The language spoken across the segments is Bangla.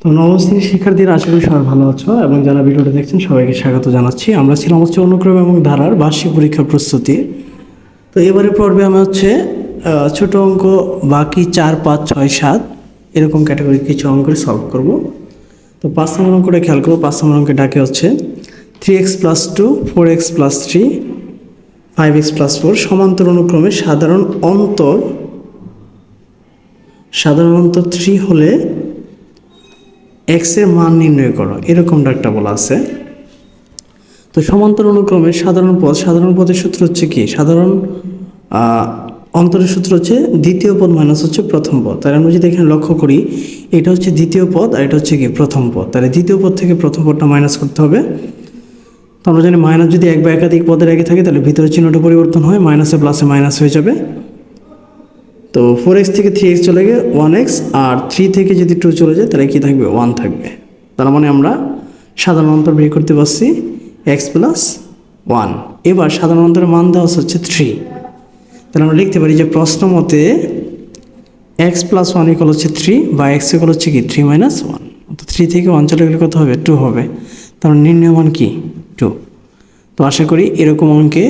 তো নবম শ্রেণীর শিক্ষার্থীরা আশা করি সবাই ভালো আছো এবং যারা ভিডিওটা দেখছেন সবাইকে স্বাগত জানাচ্ছি। আমরা ছিলাম হচ্ছে অনুক্রম এবং ধারার বার্ষিক পরীক্ষা প্রস্তুতি। তো এবারে পর্বে আমি হচ্ছে ছোট অঙ্ক বাকি 4, 5, 6, 7 এরকম ক্যাটাগরি কিছু অঙ্ক সলভ করব। তো 5 নম্বর অঙ্কটা খেয়াল করবো। 5 নম্বর অঙ্কে ডাকে হচ্ছে 3x + 2, 4x + 3, 5x + 4 সমান্তর অনুক্রমে সাধারণ অন্তর 3 হলে x এর মান নির্ণয় করো, এরকমটা একটা বলা আছে। তো সমান্তর অনুক্রমে সাধারণ পদের সূত্র হচ্ছে কি? সাধারণ অন্তরের সূত্র হচ্ছে দ্বিতীয় পদ মাইনাস হচ্ছে প্রথম পদ। তাহলে আমরা যদি এখানে লক্ষ্য করি, এটা হচ্ছে দ্বিতীয় পদ আর এটা হচ্ছে কি প্রথম পদ। তাহলে দ্বিতীয় পদ থেকে প্রথম পদটা মাইনাস করতে হবে। তো আমরা জানি মাইনাস যদি এক বা একাধিক পদের আগে থাকে তাহলে ভিতরে চিহ্নটা পরিবর্তন হয়, মাইনাসে প্লাসে মাইনাস হয়ে যাবে। তো 4x থেকে 3x চলে গিয়ে 1x, আর 3 থেকে যদি 2 চলে যায় তাহলে কি থাকবে? 1 থাকবে। তার মানে আমরা সাধারণ অন্তর বের করতে পারছি x + 1। এবার সাধারণ অন্তরের মান দেওয়া হচ্ছে 3। তাহলে আমরা লিখতে পারি যে প্রশ্ন মতে x + 1 = হচ্ছে 3 বা x হচ্ছে কি 3 - 1। তো 3 থেকে 1 চলে গেলে কত হবে? 2 হবে। তার নির্ণয় মান কি? 2। তো আশা করি এরকম অঙ্কে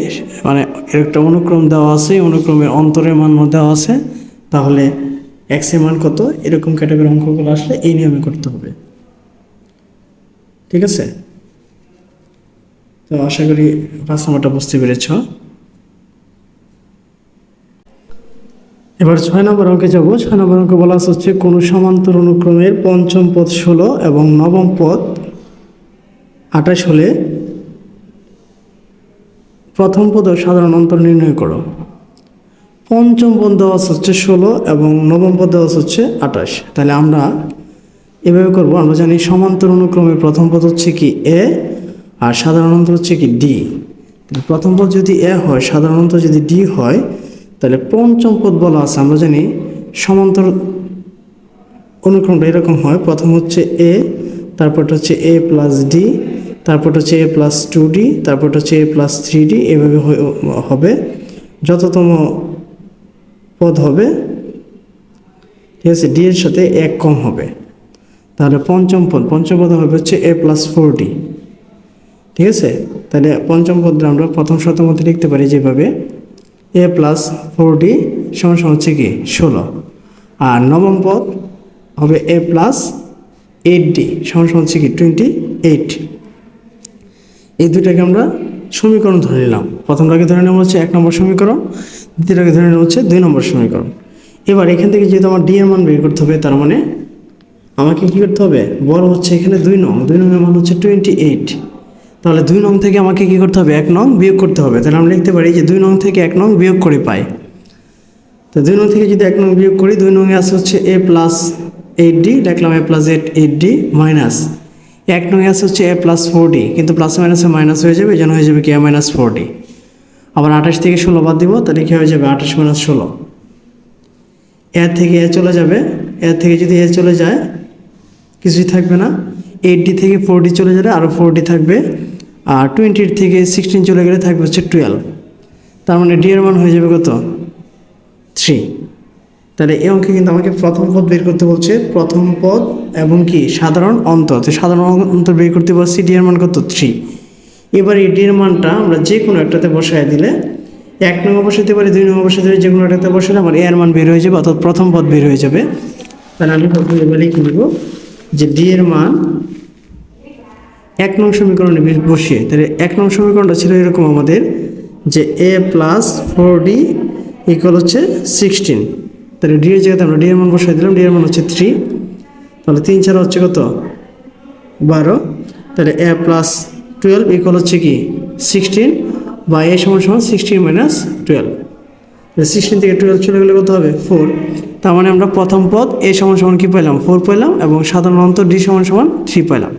মানে একটা অনুক্রম দেওয়া আছে, অনুক্রমের অন্তরের মান দেওয়া আছে, তাহলে x এর মান কত, এরকম ক্যাটাগরি অঙ্কগুলো আসলে এই নিয়মে করতে হবে। ঠিক আছে? তো আশা করি 5 নম্বরটা বুঝতে পেরেছ। এবার 6 নম্বর অঙ্কে যাব। 6 নম্বর অঙ্কে বলা হচ্ছে কোনো সমান্তর অনুক্রমের পঞ্চম পদ 16 এবং নবম পদ 28 হলে প্রথম পদ ও সাধারণ অন্তর নির্ণয় করো। পঞ্চম পদ দেওয়া হচ্ছে 16 এবং নবম পদ দেওয়া হচ্ছে 28। তাহলে আমরা এভাবে করব। আমরা জানি সমান্তর অনুক্রমে প্রথম পদ হচ্ছে কি এ আর সাধারণ অন্তর হচ্ছে কি ডি। প্রথম পদ যদি এ হয়, সাধারণ অন্তর যদি ডি হয়, তাহলে পঞ্চম পদ বলা আছে। আমরা জানি সমান্তর অনুক্রমটা এরকম হয়, প্রথম হচ্ছে এ, তারপরটা হচ্ছে a + d, তারপরটা হচ্ছে a + 2d, তারপরটা হচ্ছে a + 3d, এভাবে হবে। যততম পদ হবে, ঠিক আছে, ডি এর সাথে 1 কম হবে। তাহলে পঞ্চম পদ হবে হচ্ছে a + 4d। ঠিক আছে? তাহলে পঞ্চম পদটা আমরা প্রথম শর্তের মধ্যে লিখতে পারি যেভাবে a + 4d = হচ্ছে কি 16, আর নবম পদ হবে a + 8d = হচ্ছে কি 28। এই দুটাকে আমরা সমীকরণ ধরে নিলাম। প্রথমটাকে ধরে নেওয়া হচ্ছে 1 নম্বর সমীকরণ, দ্বিতীয়টাকে ধরে নেওয়া হচ্ছে 2 নম্বর সমীকরণ। এবার এখান থেকে যেহেতু আমার ডি এর মান বের করতে হবে, তার মানে আমাকে কী করতে হবে? বড় হচ্ছে এখানে 2 নং, 2 নং এর মান হচ্ছে 28। তাহলে 2 নং থেকে আমাকে কী করতে হবে? 1 নং বিয়োগ করতে হবে। তাহলে আমরা লিখতে পারি যে 2 নং থেকে 1 নং বিয়োগ করে পাই। তো 2 নং থেকে যদি 1 নং বিয়োগ করি, 2 নং এ আছে হচ্ছে a + 8d, লিখলাম a + 8d মাইনাস 1 নং এ আছে হচ্ছে a + 4d, কিন্তু প্লাসে মাইনাসে মাইনাস হয়ে যাবে, যেন হয়ে যাবে কি a - 4d। আবার 28 থেকে 16 বাদ দিব, তাহলে কী হয়ে যাবে? 28 - 16। এ থেকে এ চলে যাবে, এ থেকে যদি এ চলে যায় কিছুই থাকবে না। 8d থেকে 4d চলে যাবে, আরও 4d থাকবে, আর 20 থেকে 16 চলে গেলে থাকবে হচ্ছে 12। তার মানে ডি এর মান হয়ে যাবে কত? 3। তাহলে এই অঙ্কে কিন্তু আমাকে প্রথম পদ বের করতে বলছে, প্রথম পদ এবং কি সাধারণ অন্তর। তো সাধারণ অন্তর বের করতে বলছি, ডি এর মান কত? 3। এবার এই ডি এর মানটা আমরা যে কোনো একটাতে বসায় দিলে, 1 নং বসাতে পারি, 2 নং বসাতে পারি, যে কোনো একটাতে বসালে আমার এর মান বের হয়ে যাবে, অর্থাৎ প্রথম পদ বের হয়ে যাবে। তাহলে আমি এবার লিখে দেব যে ডি এর মান 1 নং সমীকরণে বসিয়ে। তাহলে 1 নং সমীকরণটা ছিল এরকম আমাদের, যে a + 4d = হচ্ছে 16। তাহলে ডি এর জায়গাতে আমরা ডি এর মান বসাই দিলাম, ডি এর মান হচ্ছে 3। তাহলে 3 ছাড়া হচ্ছে কত? 12। তাহলে a + 12 = হচ্ছে কি 16, বা a = 16 - 12। 16 থেকে 12 চলে গেলে কত হবে? 4। তার মানে আমরা প্রথম পদ a = কি পেলাম? 4 পেলাম, এবং সাধারণ অন্তর d = 3 পেলাম।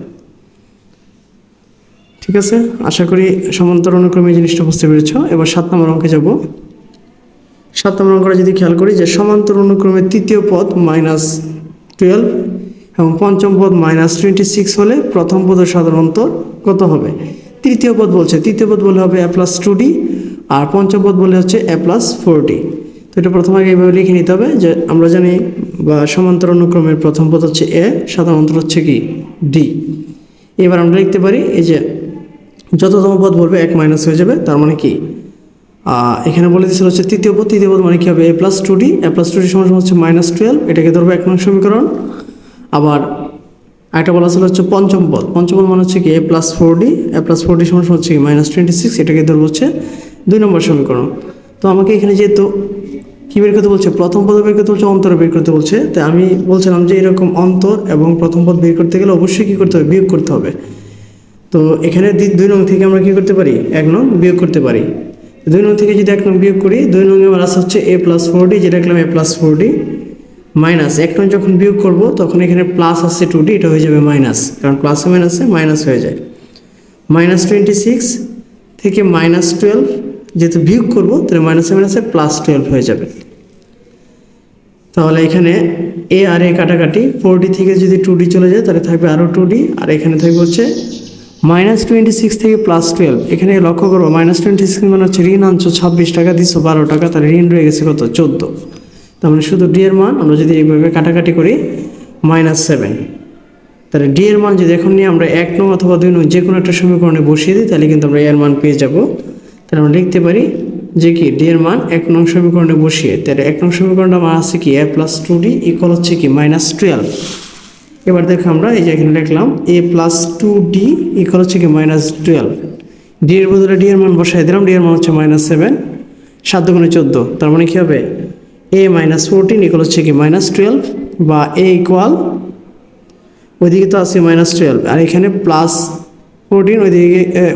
ঠিক আছে? আশা করি সমান্তর অনুক্রমে এই জিনিসটা বুঝতে পেরেছ। এবার 7 নম্বর অঙ্কে যাব। 7 নম্বর অঙ্কটা যদি খেয়াল করি, যে সমান্তর অনুক্রমে তৃতীয় পদ -12 এবং পঞ্চম পদ -26 হলে প্রথম পদের সাধারণ অন্তর কত হবে? তৃতীয় পদ বলছে, তৃতীয় পদ বলে হবে a + 2d, আর পঞ্চম পদ বলে হচ্ছে a + 4d। তো এটা প্রথমে আগে এইভাবে লিখে নিতে হবে, যে আমরা জানি বা সমান্তর অনুক্রমের প্রথম পদ হচ্ছে এ, সাধারণ অন্তর হচ্ছে কি ডি। এবার আমরা লিখতে পারি এই যে যততম পদ বলবে 1 মাইনাস হয়ে যাবে, তার মানে কি এখানে বলে দিচ্ছিল হচ্ছে তৃতীয় পদ মানে কি হবে a+2d, a+2d সমান হচ্ছে -12, এটাকে ধরবো 1 নং সমীকরণ। আবার একটা বলা ছিল হচ্ছে পঞ্চম পদ মানে হচ্ছে কি a+4d, a+4d সমান হচ্ছে কি -26, এটাকে ধরবো হচ্ছে 2 নম্বর সমীকরণ। তো আমাকে এখানে যেহেতু কি বের করতে বলছে, প্রথম পদ বের করতে বলছে, অন্তর বের করতে বলছে, তাই আমি বলছিলাম যে এরকম অন্তর এবং প্রথম পদ বের করতে গেলে অবশ্যই কী করতে হবে, বিয়োগ করতে হবে। তো এখানে 2 নং থেকে আমরা কী করতে পারি, 1 নং বিয়োগ করতে পারি। 2 নং থেকে যদি 1 নং বিয়োগ করি, 2 নং আমার আসা হচ্ছে a+4d, যেটা লিখলাম a+4d মাইনাস 1 নং যখন বিয়োগ করব তখন এখানে প্লাস আসছে 2d, এটা হয়ে যাবে মাইনাস, কারণ প্লাসে মাইনাসে মাইনাস হয়ে যায়। -26 থেকে -12 যেহেতু বিয়োগ করবো তাহলে মাইনাসে মাইনাসে +12 হয়ে যাবে। তাহলে এখানে এ আর এ কাটাকাটি, 4d থেকে যদি 2d চলে যায় তাহলে থাকবে আরও 2d, আর এখানে থাকবে হচ্ছে -26 থেকে +12। এখানে লক্ষ্য করবো -26 মানে হচ্ছে ঋণ আনছো 26 টাকা, দিচ্ছ 12 টাকা, তাহলে ঋণ রয়ে গেছে কত 14। তার মানে শুধু ডি এর মান আমরা যদি এইভাবে কাটাকাটি করি -7, তাহলে ডি এর মান যদি এখন নিয়ে আমরা 1 নং অথবা 2 নং যে কোনো একটা সমীকরণে বসিয়ে দিই তাহলে কিন্তু আমরা এর মান পেয়ে যাব। তাহলে আমরা লিখতে পারি যে কি ডি এর মান 1 নং সমীকরণে বসিয়ে, তাহলে 1 নং সমীকরণটা মান আছে কি a+2d ইকুয়াল হচ্ছে কি -12। এবার দেখো আমরা এই যে এখানে লিখলাম a+2d ইকুয়াল হচ্ছে কি -12, ডি এর বদলে ডি এর মান বসাই দিলাম, ডি এর মান হচ্ছে -7, 7 গুণে 14, তার মানে কি হবে a-14 ইকুয়াল হচ্ছে কি -12, বা a ইকুয়াল ওইদিকে তো আছে -12 আর এখানে +14,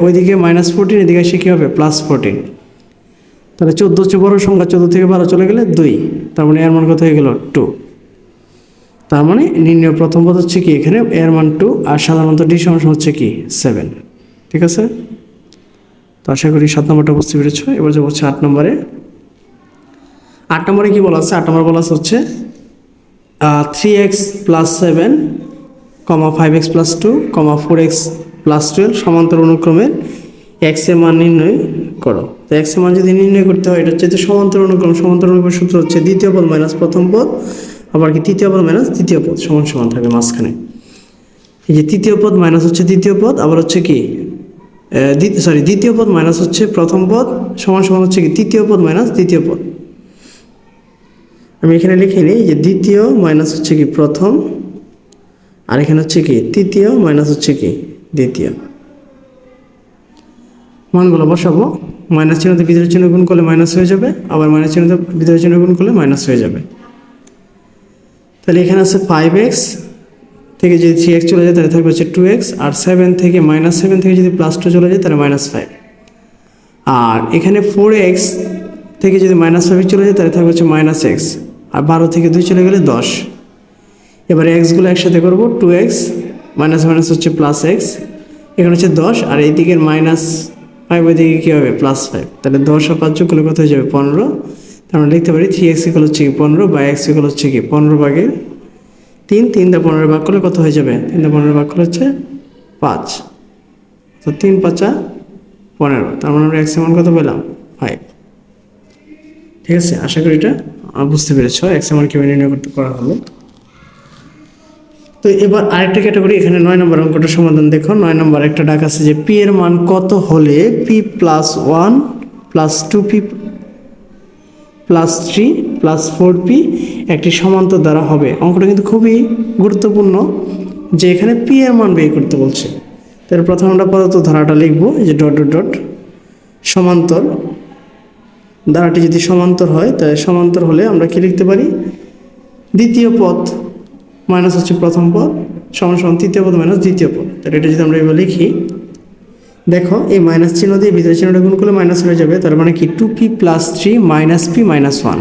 ওইদিকে -14, এদিকে এসে কী হবে +14। তাহলে 14 হচ্ছে বড় সংখ্যা, 14 থেকে 12 চলে গেলে 2, তার মানে এর মান কত হয়ে গেল 2। তার মানে নির্ণয় প্রথম পদ হচ্ছে কি এখানে এর মান 2, আর সাধারণত ডি সমান হচ্ছে কি 7। ঠিক আছে, তো আশা করি 7 নম্বরটা বুঝতে পেরেছ। এবার যাবো হচ্ছে 8 নম্বরে। 8 নম্বরে কি বলা আছে, 8 নম্বর বলা হচ্ছে 3x + 7, 5x + 2, 4x + 12 সমান্তর অনুক্রমের x এর মান নির্ণয় করো। তো x এর মান যদি নির্ণয় করতে হয়, এটা হচ্ছে সমান্তর অনুক্রম, সমান্তর অনুক্রম সূত্র হচ্ছে দ্বিতীয় পদ মাইনাস প্রথম পদ, আবার কি তৃতীয় পদ মাইনাস তৃতীয় পদ সমান সমান থাকবে মাঝখানে। এই যে তৃতীয় পদ মাইনাস হচ্ছে দ্বিতীয় পদ, আবার হচ্ছে কি দ্বিতীয় পদ মাইনাস হচ্ছে প্রথম পদ সমান সমান হচ্ছে কি তৃতীয় পদ মাইনাস দ্বিতীয় পদ। আমি এখানে লিখে নিই যে দ্বিতীয় মাইনাস হচ্ছে কি প্রথম, আর এখানে হচ্ছে কি তৃতীয় মাইনাস হচ্ছে কি দ্বিতীয়। মানগুলো বসাবো, মাইনাস চিহ্নতে ভিতরের চিহ্ন গুণ করলে মাইনাস হয়ে যাবে, আবার মাইনাস চিহ্নতে ভিতরের চিহ্ন গুণ করলে মাইনাস হয়ে যাবে। তাহলে এখানে আছে 5x থেকে যদি 3x চলে যায় তাহলে থাকবে হচ্ছে 2x, আর 7 থেকে -7 থেকে যদি +2 চলে যায় তাহলে -5, আর এখানে 4x থেকে যদি -5 চলে যায় তাহলে থাকবে হচ্ছে -x, আর 12 থেকে 2 চলে গেলে 10। এবারে এক্সগুলো একসাথে করবো, 2x মাইনাস মাইনাস হচ্ছে +x, এখানে হচ্ছে 10, আর এই দিকের -5 ওইদিকে কী হবে +5, তাহলে 10 আর 5 যোগ করলে কত হয়ে যাবে 15। তার মানে লিখতে পারি 3x ইকুয়াল হচ্ছে কি 15, বা x ইকুয়াল হচ্ছে কি 15/3, 3 দিয়ে 15 ভাগ করলে কত হয়ে যাবে, 3 দিয়ে 15 ভাগ করলে হচ্ছে 5, তো 3 × 5 = 15। তার মানে আমরা x এর মান কত পেলাম 5। ঠিক আছে, আশা করি এটা বুঝতে পেরেছ x এর মান কীভাবে নির্ণয় করা হলো। তো এবার আরেকটা ক্যাটাগরি, এখানে 9 নম্বর অঙ্কটা সমাধান দেখো। 9 নম্বর একটা ডাক আছে যে p এর মান কত হলে p + 1 + 2p + 3 + 4p একটি সমান্তর দ্বারা হবে। অঙ্কটা কিন্তু খুবই গুরুত্বপূর্ণ, যে এখানে p এর মান বের করতে বলছে। তাহলে প্রথমে আমরা পদার্থ ধারাটা লিখব, যে ডট ডট ডট সমান্তর। ধারাটি যদি সমান্তর হয় তাহলে সমান্তর হলে আমরা কি লিখতে পারি, দ্বিতীয় পদ মাইনাস হচ্ছে প্রথম পদ সমান সমান তৃতীয় পদ মাইনাস দ্বিতীয় পদ। তাহলে এটা যদি আমরা এবার লিখি, দেখো এই মাইনাস চিহ্ন দিয়ে ভিতরে চিহ্নটা গুণ করলে মাইনাস হয়ে যাবে, তার মানে কি 2p + 3 - p - 1,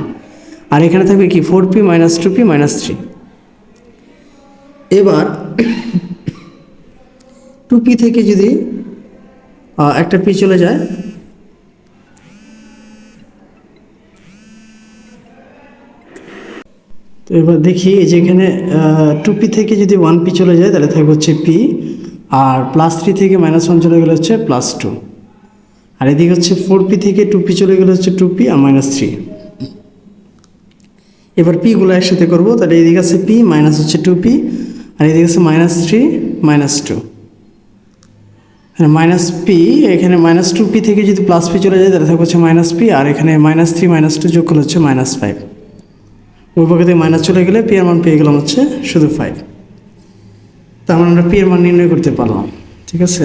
আর এখানে থাকবে কি 4p - 2p - 3। এবার 2p থেকে যদি একটা p চলে যায়, তো এবার দেখি এই যে এখানে 2p থেকে যদি 1p চলে যায় তাহলে থাকবে হচ্ছে p, আর +3 থেকে -1 চলে গেলে হচ্ছে +2, আর এদিকে হচ্ছে 4p থেকে 2p চলে গেলে হচ্ছে 2p আর -3। এবার পিগুলো একসাথে করবো, তাহলে এদিকে আছে পি মাইনাস হচ্ছে 2p, আর এদিকে আছে -3 -2 মাইনাস পি। এখানে -2p থেকে যদি প্লাস পি চলে যায় তাহলে থাকবে হচ্ছে -p, আর এখানে -3 -2 যোগ করলে হচ্ছে -5। ওই পক্ষে থেকে মাইনাস চলে গেলে পি এর মান পেয়ে গেলাম হচ্ছে শুধু 5। তার মানে আমরা পি এর মান নির্ণয় করতে পারলাম। ঠিক আছে।